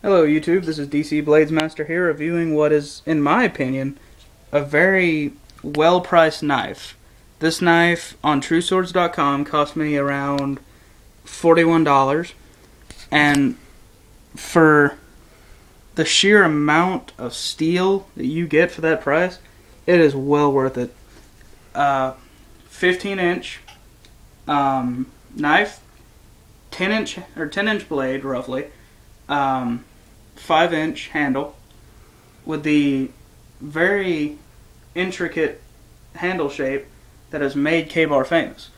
Hello YouTube, this is DC Blades Master here reviewing what is, in my opinion, a very well-priced knife. This knife on TrueSwords.com cost me around $41, and for the sheer amount of steel that you get for that price, it is well worth it. 15-inch knife, 10-inch blade roughly. 5-inch handle with the very intricate handle shape that has made Kabar famous.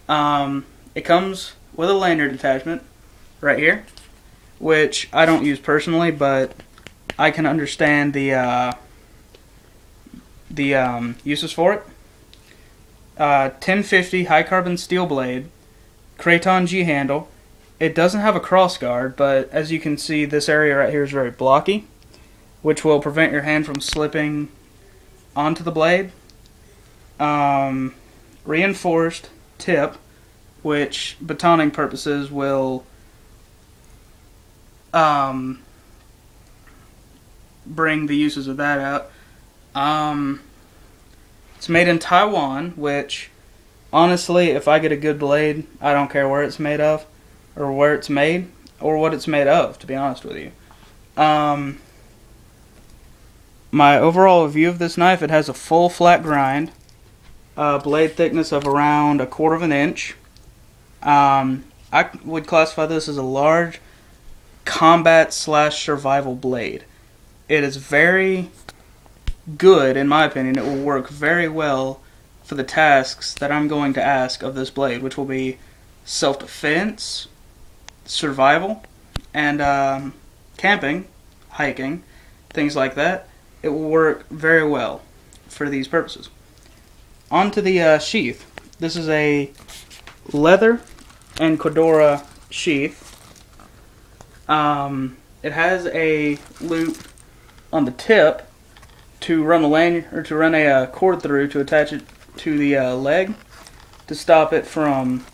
It comes with a lanyard attachment right here, which I don't use personally, but I can understand the uses for it. 1050 high carbon steel blade, Kraton G handle. It doesn't have a cross guard, but as you can see, this area right here is very blocky, which will prevent your hand from slipping onto the blade. Reinforced tip, which batoning purposes will bring the uses of that out. It's made in Taiwan, which honestly, if I get a good blade, I don't care where it's made of, or where it's made, or what it's made of, to be honest with you. My overall view of this knife, it has a full flat grind, blade thickness of around 1/4 of an inch. I would classify this as a large combat/survival blade. It is very good, in my opinion. It will work very well for the tasks that I'm going to ask of this blade, which will be self-defense, survival, and camping, hiking, things like that. It will work very well for these purposes. Onto the sheath. This is a leather and Cordura sheath. It has a loop on the tip to run a lanyard, or to run a cord through to attach it to the leg to stop it from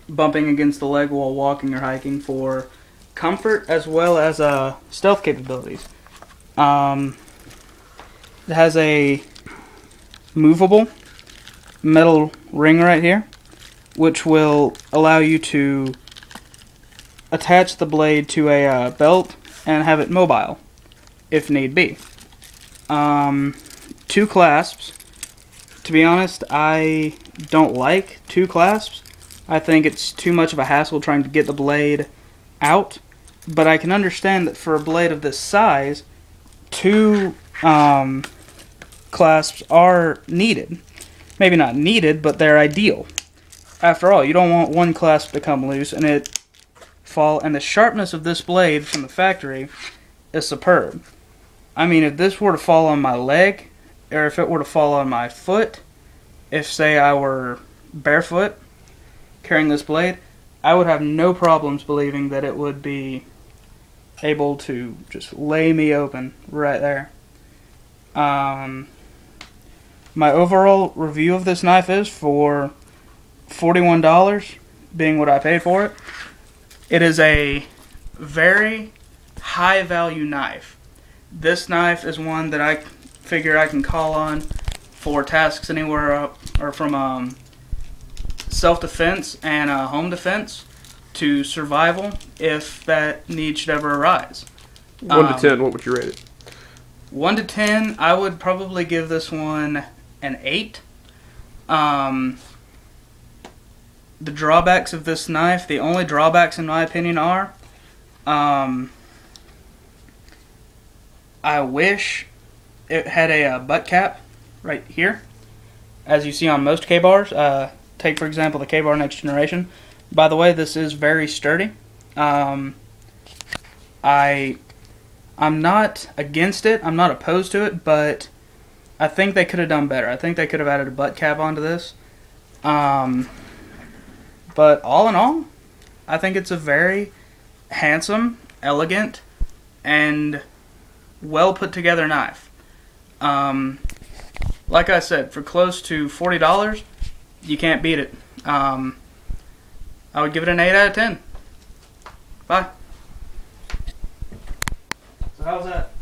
bumping against the leg while walking or hiking, for comfort as well as stealth capabilities. It has a movable metal ring right here, which will allow you to attach the blade to a belt and have it mobile if need be. 2 clasps. To be honest, I don't like 2 clasps. I think it's too much of a hassle trying to get the blade out, but I can understand that for a blade of this size, 2 clasps are needed. Maybe not needed, but they're ideal. After all, you don't want one clasp to come loose and it fall, and the sharpness of this blade from the factory is superb. I mean, if this were to fall on my leg, or if it were to fall on my foot, if say I were barefoot carrying this blade, I would have no problems believing that it would be able to just lay me open right there. My overall review of this knife is, for $41 being what I paid for it, it is a very high value knife. This knife is one that I figure I can call on for tasks anywhere up, or from self-defense and home defense to survival, if that need should ever arise. 1 to 10, what would you rate it? 1 to 10, I would probably give this one an 8. The drawbacks of this knife, the only drawbacks in my opinion are, I wish it had a butt cap right here, as you see on most K-bars. Take, for example, the Kabar Next Generation. By the way, this is very sturdy. I'm not against it. I'm not opposed to it, but I think they could have done better. I think they could have added a butt cap onto this. But all in all, I think it's a very handsome, elegant, and well put together knife. Like I said, for close to $40, you can't beat it. I would give it an 8 out of 10. Bye. how's that?